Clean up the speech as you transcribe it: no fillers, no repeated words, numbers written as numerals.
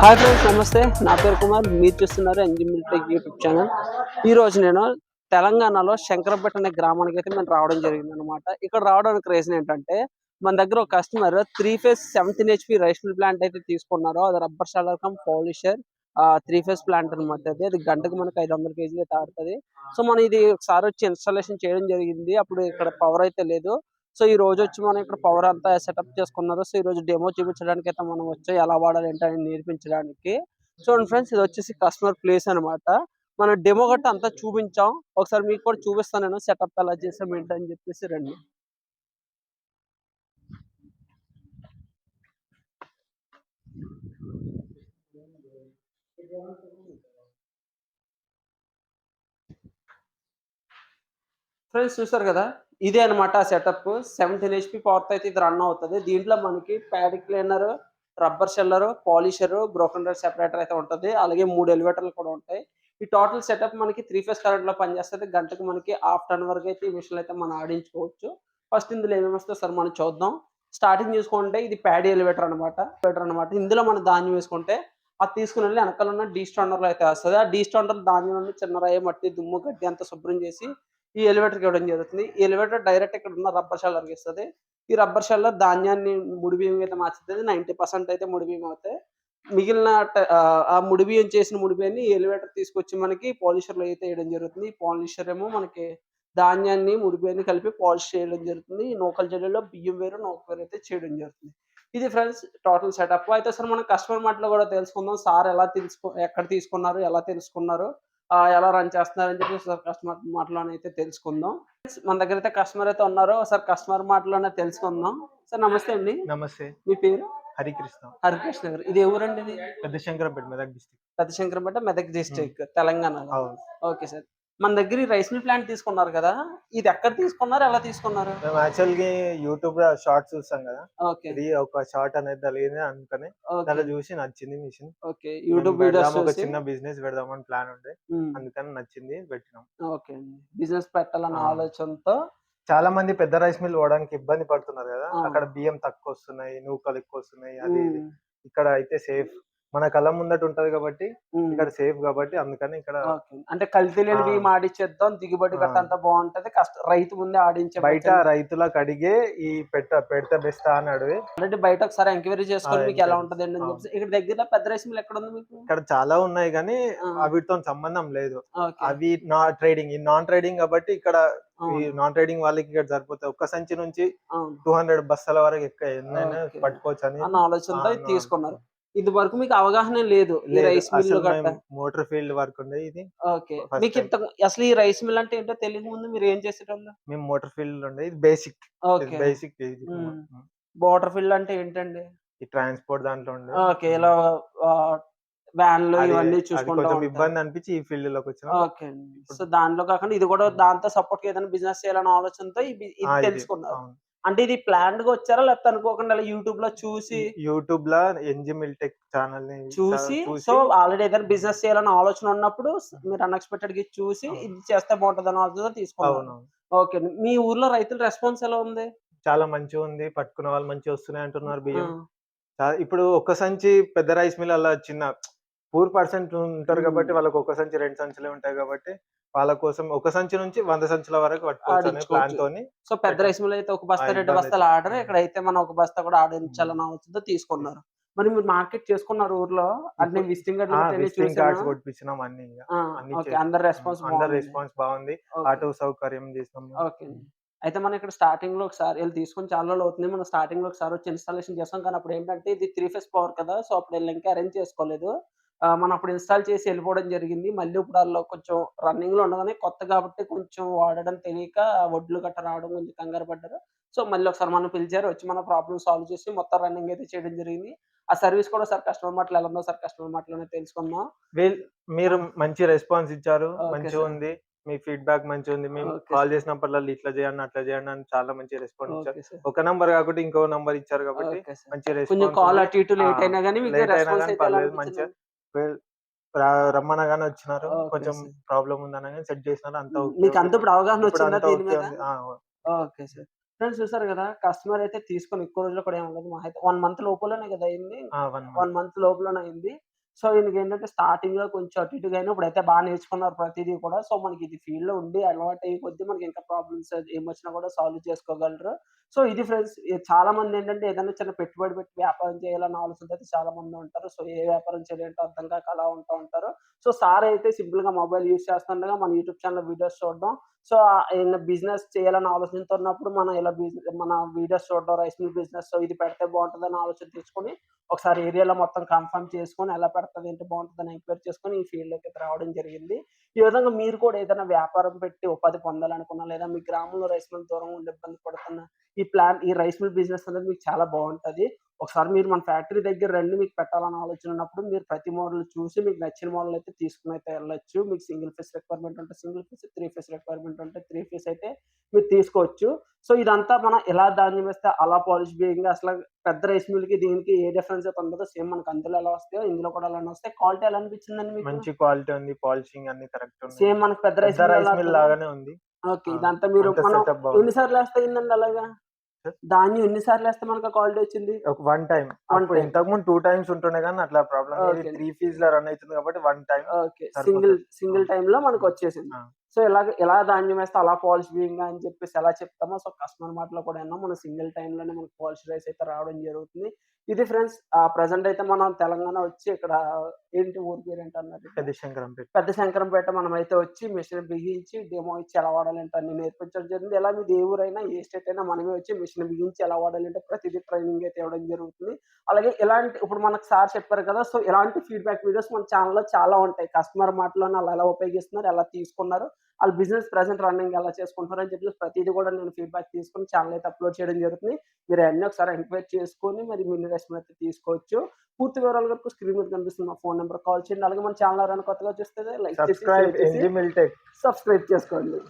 Hi friends, నమస్తే. నా పేరు కుమార్. మీరు చూస్తున్నారు ఎంజిల్ టెక్ యూట్యూబ్ ఛానల్. ఈ రోజు నేను తెలంగాణలో శంకరంపేట అనే గ్రామానికి అయితే మేము రావడం జరిగింది అనమాట. ఇక్కడ రావడానికి రీజన్ ఏంటంటే, మన దగ్గర ఒక customer 3 phase 17 HP rice mill plant అయితే తీసుకున్నారు. అది rubber sheller cum polisher 3 phase plant అనమాట. అది గంటకు మనకి 500 kg అయితే ఆడుతుంది. సో మనం ఇది ఒకసారి వచ్చి ఇన్స్టాలేషన్ చేయడం జరిగింది. అప్పుడు ఇక్కడ పవర్ అయితే లేదు. సో ఈ రోజు వచ్చి మనం ఇక్కడ పవర్ అంతా సెటప్ చేసుకున్నారు. సో ఈ రోజు డెమో చూపించడానికి అయితే మనం వచ్చి ఎలా వాడాలి ఏంటని నేర్పించడానికి. చూడండి ఫ్రెండ్స్, ఇది వచ్చేసి కస్టమర్ ప్లేస్ అనమాట. మనం డెమో గట్ట అంతా చూపించాం. ఒకసారి మీకు కూడా చూపిస్తాను నేను సెటప్ ఎలా చేసాం ఏంటని చెప్పేసి రండి. ఫ్రెండ్స్ చూసారు కదా, ఇదే అనమాట సెటప్. 17 HP పవర్ తో అయితే ఇది రన్ అవుతుంది. దీంట్లో మనకి pad cleaner, rubber sheller, polisher, broken rice separator అయితే ఉంటుంది. అలాగే 3 ఎలివేటర్లు కూడా ఉంటాయి. ఈ టోటల్ సెటప్ మనకి 3 ఫేజ్ కరెంట్ లో పనిచేస్తుంది. గంటకు మనకి హాఫ్ టన్ వరకు అయితే ఈ మిషన్ అయితే మనం ఆడించుకోవచ్చు. ఫస్ట్ ఇందులో ఏమేమి వస్తే సార్ మనం చూద్దాం. స్టార్టింగ్ చూసుకుంటే ఇది ప్యాడీ ఎలివేటర్ అనమాట. ఇందులో మనం ధాన్యం వేసుకుంటే అది తీసుకుని వెళ్ళి వెనకాల ఉన్న డీ స్టాండర్ లో అయితే వస్తుంది. ఆ డీ స్టాండర్ ధాన్యం నుండి చిన్న రాయి, మట్టి, దుమ్ము, గడ్డి అంతా శుభ్రం చేసి ఈ ఎలివేటర్కి ఇవ్వడం జరుగుతుంది. ఈ ఎలివేటర్ డైరెక్ట్ ఇక్కడ ఉన్న రబ్బర్ షెల్లర్కి ఇస్తుంది. ఈ రబ్బర్ షెల్లర్ ధాన్యాన్ని ముడి బియ్యం అయితే మార్చుతుంది. 90% అయితే ముడి బియ్యం అవుతాయి. మిగిలిన ఆ ముడి బియ్యం చేసిన ముడి బియ్యాన్ని ఈ ఎలివేటర్ తీసుకొచ్చి మనకి పాలిషర్ లో అయితే వేయడం జరుగుతుంది. ఈ పాలిషర్ ఏమో మనకి ధాన్యాన్ని ముడి బియ్యాన్ని కలిపి పాలిష్ చేయడం జరుగుతుంది. ఈ నూకల జల్లులో బియ్యం వేరు, నూక వేరు అయితే చేయడం జరుగుతుంది. ఇది ఫ్రెండ్స్ టోటల్ సెటప్. అయితే సార్ మనం కస్టమర్ మాటలో కూడా తెలుసుకుందాం. సార్ ఎలా ఎక్కడ తీసుకున్నారు, ఎలా తెలుసుకున్నారు, ఎలా రన్ చేస్తున్నారు అని చెప్పి సార్ కస్టమర్ మాటలోనైతే తెలుసుకుందాం. మన దగ్గర అయితే కస్టమర్ అయితే ఉన్నారు. సార్ కస్టమర్ మాటలోనే తెలుసుకుందాం. సార్ నమస్తే అండి. నమస్తే. మీ పేరు? హరికృష్ణ. హరికృష్ణ గారు. ఇది ఎవరండి? ఇది పెద్ద శంకరంపేట, మెదక్ డిస్ట్రిక్ట్. పెద్ద శంకరంపేట, మెదక్ డిస్ట్రిక్ట్, తెలంగాణ. అవును. Okay sir. మన దగ్గర ఈ రైస్ మిల్ ప్లాంట్ తీసుకున్నారు కదా, ఇది ఎక్కడ తీసుకున్నారు, ఎలా తీసుకున్నారు? మేము యాక్చువల్గా యూట్యూబ్ లో షార్ట్స్ చూస్తాం కదా. ఓకే. ఇది ఒక షార్ట్ అనేది తగిలింది అందుకని దాంట్లో చూసి నచ్చింది మిషన్. ఓకే. యూట్యూబ్ వీడియోస్ ఒక చూసి చిన్న బిజినెస్ పెడదామని ప్లాన్ ఉండే, అందుకని నచ్చింది పెట్టినాం. ఓకే అండి. బిజినెస్ పెట్టాలన్న ఆలోచనతో చాలా మంది పెద్ద రైస్ మిల్ పోవడానికి ఇబ్బంది పడుతున్నారు కదా. అక్కడ బియ్యం తక్కువ వస్తున్నాయి, నూకలు ఎక్కువ వస్తున్నాయి. అది ఇక్కడ అయితే సేఫ్, మన కళ్ళ ముందట ఉంటది కాబట్టి ఇక్కడ సేఫ్ కాబట్టి అందుకని ఇక్కడ అంటే కల్తీ లేని బియ్యం ఆడిచ్చేద్దాం, దిగుబడి గట్ట అంతా బాగుంటది. రైతు ముందే ఆడించే బయట రైతులకు అడిగే ఈ పెడితే బెస్ట్ అన్నాడు. ఆల్రెడీ బయట ఒకసారి ఎంక్వైరీ చేసుకొని మీకు ఎలా ఉంటది అని చెప్పి. ఇక్కడ దగ్గర పెద్ద రైస్ మిల్ ఎక్కడ ఉంది మీకు? ఇక్కడ చాలా ఉన్నాయి కానీ వీటితో సంబంధం లేదు. అవి నాన్ ట్రేడింగ్ కాబట్టి ఇక్కడ ఈ నాన్ ట్రేడింగ్ వాళ్ళకి ఇక్కడ సరిపోతాయి. ఒక్క సంచి నుంచి 200 బస్తాల వరకు ఎన్నైనా పట్టుకోవచ్చు అని ఆలోచనతో తీసుకున్నారు. ఇది వరకు మీకు అవగాహన లేదు ఈ రైస్ మిల్ గట్ట? మోటార్ ఫీల్డ్ వర్క్ ఉండే ఇది. ఓకే. మీకు అసలు ఈ రైస్ మిల్ అంటే ఏంటో తెలియక ముందు మీరు ఏం చేసేటోళ్ళు? మేము మోటార్ ఫీల్డ్ ఉండే, ఇది basic. Okay. Basic. Motor field అంటే ఏంటండి? ఈ ట్రాన్స్పోర్ట్ దాంట్లో ఉండే. ఓకే. ఇలా వ్యాన్లు ఇవన్నీ చూసుకుంటా కొంచెం ఇబ్బంది అనిపించి ఈ ఫీల్డ్ లోకి వచ్చిన. ఓకే. సో దాంట్లో కాకుండా ఇది కూడా దాంతో సపోర్ట్ ఏదైనా బిజినెస్ చేయాలన్న ఆలోచనతో ఇది తెలుసుకున్నారు. అంటే ఇది ప్లాన్డ్ గా వచ్చారా లేకపోతే అనుకోకుండా యూట్యూబ్ లో చూసి? యూట్యూబ్ లో ఎంజిల్ టెక్ ఛానల్ ని చూసి, సో ఆల్రెడీ ఏదైనా బిజినెస్ చేయాలన్న ఆలోచన ఉన్నప్పుడు మీరు అన్ఎక్స్పెక్టెడ్ గా చూసి ఇది చేస్తే బాగుంటది అన్న ఆలోచన తీసుకున్నారు. ఓకే. మీ ఊర్లో రైతుల రెస్పాన్స్ ఎలా ఉంది? చాలా మంచిగా ఉంది. పట్టుకున్న వాళ్ళు మంచిగా వస్తున్నాయి అంటున్నారు బియ్యం. ఇప్పుడు ఒక్క సంచి పెద్ద రైస్ మిల్ అలా చిన్న పూర్ పర్సెంట్ ఉంటారు కాబట్టి వాళ్ళకి ఒక సంచి 2 సంచులే ఉంటాయి కాబట్టి వాళ్ళ కోసం ఒక సంచి నుంచి 100 సంచుల వరకు పట్టుకోవచ్చు ప్లాన్ తోని. సో పెద్ద రైస్ మిల్ అయితే ఒక బస్తా 2 బస్తాలు ఆర్డర్, ఇక్కడైతే మనం ఒక బస్తా కూడా ఆడించాలన్న ఆలోచనతో తీసుకున్నారు. మరి మీరు మార్కెట్ చేసుకున్నారు ఊర్లో? అన్ని విజిటింగ్ కార్డ్స్ కొట్టించినాం అన్ని. అందరు రెస్పాన్స్ బాగుంది. ఆటో సౌకర్యం చేసినాం. ఓకే. అయితే మనం ఇక్కడ స్టార్టింగ్ లో ఒకసారి వెళ్ళి తీసుకొని చాలా రోజులు అవుతుంది. మనం స్టార్టింగ్ లో ఒకసారి వచ్చి ఇన్స్టాలేషన్ చేస్తాం కానీ అప్పుడు ఏంటంటే ఇది 3 ఫేజ్ పవర్ కదా. సో అప్పుడు ఇంకా అరేంజ్ చేసుకోలేదు. మనం అప్పుడు ఇన్స్టాల్ చేసి వెళ్ళిపోవడం జరిగింది. మళ్ళీ ఇప్పుడు అందులో కొంచెం రన్నింగ్ లో ఉండగానే కొత్త కాబట్టి కొంచెం వాడడం తెలియక వడ్లు గట్ట రావడం కొంచెం కంగారు పడ్డారు. సో మళ్ళీ ఒకసారి మనం పిలిచారు, వచ్చి మన ప్రాబ్లమ్ సాల్వ్ చేసి మొత్తం రన్నింగ్ అయితే చేయడం జరిగింది. ఆ సర్వీస్ కూడా సార్ కస్టమర్ మాటలు ఎలా ఉందో సార్ కస్టమర్ మాటలోనే తెలుసుకుందాం. మీరు మంచి రెస్పాన్స్ ఇచ్చారు, మంచిగా ఉంది. మీ ఫీడ్‌బ్యాక్ మంచిగుంది. మేము కాల్ చేసినప్పుడల్లా ఇట్లా చేయండి, అట్లా చేయండి అని చాలా మంచి రెస్పాన్స్ ఇచ్చారు. ఒక నంబర్ కాకుండా ఇంకో నంబర్ ఇచ్చారు కాబట్టి మంచి రెస్పాన్స్. కొంచెం కాల్ అటు ఇటు లేట్ అయినా గానీ మీకు రెస్పాన్స్ అయితే ఎలా పర్లేదు, మంచిగా రమ్మనగానే వచ్చినారు. కొంచెం ప్రాబ్లం ఉందనగానే సెట్ చేసినారు. అంతా మీకు అంత ఇప్పుడు అవగాహన వచ్చిందా దీని మీద? Okay sir. ఫ్రెండ్స్ చూసారు కదా, కస్టమర్ అయితే తీసుకొని ఎక్కువ రోజులు కూడా ఏమి ఉండదు. మా అయితే 1 మంత్ లోపలనే కదా అయింది. 1 మంత్ లోపలనే అయింది. సో ఈయనకేంటంటే స్టార్టింగ్‌లో కొంచెం అటు ఇటుగా అయినా ఇప్పుడైతే బాగా నేర్చుకున్నారు ప్రతీదీ కూడా. సో మనకి ఇది ఫీల్డ్‌లో ఉండి అలవాటయ్యే కొద్దీ మనకి ఇంకా ప్రాబ్లమ్స్ ఏమొచ్చినా కూడా సాల్వ్ చేసుకోగలరు. సో ఇది ఫ్రెండ్స్ చాలా మందేంటంటే ఏదైనా చిన్న పెట్టుబడి పెట్టి వ్యాపారం చేయాలన్న ఆలోచనతో అయితే చాలా మంది ఉంటారు. సో ఏ వ్యాపారం చేయాలో అర్థం కాక అలా ఉంటూ ఉంటారు. సో సార్ అయితే సింపుల్‌గా మొబైల్ యూజ్ చేస్తుండగా మన యూట్యూబ్ ఛానెల్‌లో వీడియోస్ చూడడం. సో ఏదైనా బిజినెస్ చేయాలన్న ఆలోచనతో ఉన్నప్పుడు మనం ఇలా మన వీడియోస్ చూడడం రైస్ మిల్ బిజినెస్ సో ఇది పెడితే బావుంటదని ఆలోచన తెచ్చుకొని ఒకసారి ఏరియాలో మొత్తం కన్ఫర్మ్ చేసుకొని ఎలా పెడితే ఏంటి బావుంటదని ఎంక్వైరీ చేసుకొని ఈ ఫీల్డ్‌లోకి అయితే రావడం జరిగింది. ఈ విధంగా మీరు కూడా ఏదైనా వ్యాపారం పెట్టి ఉపాధి పొందాలనుకున్నా, లేదా మీ గ్రామంలో రైస్ మిల్ దూరంగా ఉండి ఇబ్బంది పడుతున్న ఈ రైస్ మిల్ బిజినెస్ అనేది మీకు చాలా బావుంటది. ఒకసారి మీరు మన ఫ్యాక్టరీ దగ్గర రండి మీకు పెట్టాలని ఆలోచన ఉన్నప్పుడు మీరు ప్రతి మోడల్ చూసి మీకు నచ్చిన మోడల్ అయితే తీసుకొనైతే ఎళ్ళొచ్చు. మీకు సింగిల్ ఫేస్ రిక్వైర్మెంట్ ఉంటే సింగిల్ ఫేస్, 3 ఫేస్ రిక్వైర్మెంట్ ఉంటే 3 ఫేస్ అయితే మీరు తీసుకోవచ్చు. సో ఇదంతా మనం ఎలా ధాన్యం వేస్తే అలా పాలిష్ బియ్యంగా అసల పెద్ద రైస్ మిల్‌కి దీనికి ఏ డిఫరెన్స్ అయితే ఉండదో సేమ్ మనకు అందులో ఎలా వస్తాయో ఇందులో కూడా అలానే వస్తాయి. క్వాలిటీ ఎలా అనిపించిందండి మీకు? మంచి క్వాలిటీ ఉంది. పాలిషింగ్ అన్నీ కరెక్ట్ ఉన్నాయి. సేమ్ మనకు పెద్ద రైస్ పెద్ద మిల్ రైస్ ఎలా మిల్ ఉంటదో లాగానే ఉంది. ఓకే. ఆ! ఇదంతా మీరు అంత మనం సెటప్ బాగుంది. ఎన్ని సార్లు ఏస్తే అయిందండి అలాగా? సార్ ధాన్యం ఎన్ని సార్లు ఏస్తే మనకు ఆ క్వాలిటీ వచ్చింది? ఒక వన్ టైమ్. వన్ అప్పుడు టైమ్. ఇంతకుముందు 2 టైమ్స్ ఉంటుండే గానీ అట్లా ప్రాబ్లమ్ ఇది ఓకే. 3 ఫీజ్‌లో రన్ అయితుంది కాబట్టి వన్ టైమ్ ఓకే. సింగిల్ సరిపోతది. ఆ! సింగిల్ టైమ్‌లో హ్మ్. మనకొచ్చేసింది. ఆ! సో, ఎలా ధాన్యం వేస్తే అలా పాలిష్ బియ్యంగా అని చెప్పేసి ఎలా చెప్తామో, సో, కస్టమర్ మాటలో కూడా విన్నాం. మనం సింగిల్ టైమ్‌లోనే మనకు పాలిష్ రైస్ అయితే రావడం జరుగుతుంది. ఇది ఫ్రెండ్స్ ప్రెజెంట్ అయితే మనం తెలంగాణ వచ్చి ఇక్కడ ఏంటి ఊరి పేరేంటన్నారు? పెద్ద శంకరంపేట. పెద్ద శంకరంపేట మనమైతే వచ్చి మిషన్ బిగించి, డెమో ఇచ్చి ఎలా వాడాలంటే అన్నీ నేర్పించడం జరిగింది. ఎలా మీది ఏ ఊరైనా, ఏ స్టేట్ అయినా మనమే వచ్చి మిషన్ బిగించి ఎలా వాడాలంటే ప్రతిదీ ట్రైనింగ్ అయితే ఇవ్వడం జరుగుతుంది. అలాగే ఇలాంటి ఇప్పుడు మనకు సార్ చెప్పారు కదా! సో, ఇలాంటి ఫీడ్‌బ్యాక్ వీడియోస్ మన ఛానెల్‌లో చాలా ఉంటాయి. కస్టమర్ మాటలోని ఆళ్ళు ఎలా ఉపయోగిస్తున్నారు, ఎలా తీసుకున్నారు, ఆళ్ళ బిజినెస్ ప్రెజెంట్ రన్నింగ్ ఎలా చేసుకుంటున్నారు అని చెప్పేసి ప్రతీది కూడా నేను ఫీడ్‌బ్యాక్ తీసుకొని ఛానెల్ అయితే అప్‌లోడ్ చేయడం జరుగుతుంది. మీరు అయన్నీ ఒకసారి ఎంక్వైరీ చేసుకొని మరి మినీ రెస్యూమ్ అయితే తీసుకోవచ్చు. పూర్తి వివరాల వరకు స్క్రీన్ మీద కనిపిస్తున్న మా ఫోను నంబర్‌కి కాల్ చేయండి. అలాగే మన ఛానెల్ ఎవరైనా కొత్తగా చూస్తే లైక్ చేసి, సబ్‌స్క్రైబ్ షేర్ చేసి, ఎన్‌జీ మిల్‌టెక్. సబ్స్క్రైబ్ చేసుకోండి.